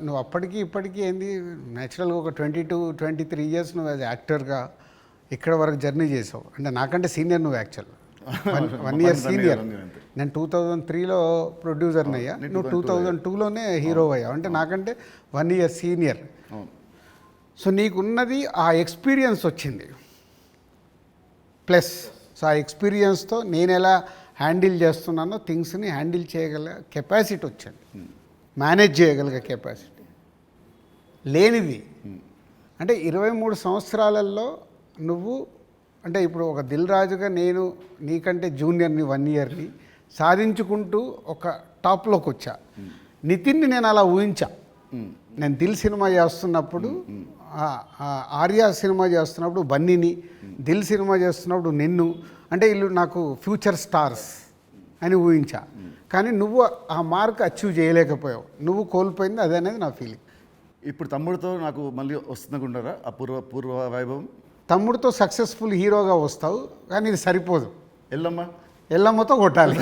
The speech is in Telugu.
నువ్వు అప్పటికి ఇప్పటికీ ఏంది న్యాచురల్గా ఒక 22-23 ఇయర్స్ నువ్వు యాజ్ యాక్టర్గా ఇక్కడ వరకు జర్నీ చేసావు. అంటే నాకంటే సీనియర్ నువ్వు యాక్చువల్ 1 ఇయర్ సీనియర్. నేను 2003లో ప్రొడ్యూసర్ని అయ్యా, నువ్వు 2002లోనే హీరో అయ్యావు. అంటే నాకంటే 1 ఇయర్ సీనియర్. సో నీకున్నది ఆ ఎక్స్పీరియన్స్ వచ్చింది ప్లస్. సో ఆ ఎక్స్పీరియన్స్తో నేను ఎలా హ్యాండిల్ చేస్తున్నానో థింగ్స్ని హ్యాండిల్ చేయగల కెపాసిటీ వచ్చింది, మేనేజ్ చేయగలిగే కెపాసిటీ లేనిది. అంటే 23 సంవత్సరాలలో నువ్వు అంటే ఇప్పుడు ఒక దిల్ రాజుగా నేను నీకంటే జూనియర్ని 1 ఇయర్ని సాధించుకుంటూ ఒక టాప్లోకి వచ్చా. నితిన్ని నేను అలా ఊహించా. నేను దిల్ సినిమా చేస్తున్నప్పుడు, ఆర్య సినిమా చేస్తున్నప్పుడు బన్నీని, దిల్ సినిమా చేస్తున్నప్పుడు నిన్ను, అంటే వీళ్ళు నాకు ఫ్యూచర్ స్టార్స్ అని ఊహించా. కానీ నువ్వు ఆ మార్క్ అచీవ్ చేయలేకపోయావు. నువ్వు కోల్పోయింది అదే అనేది నా ఫీలింగ్. ఇప్పుడు తమ్ముడితో నాకు మళ్ళీ వస్తుందనుకుంటారా ఆ పూర్వ వైభవం? తమ్ముడితో సక్సెస్ఫుల్ హీరోగా వస్తావు, కానీ ఇది సరిపోదు. ఎల్లమ్మ ఎల్లమ్మతో కొట్టాలి.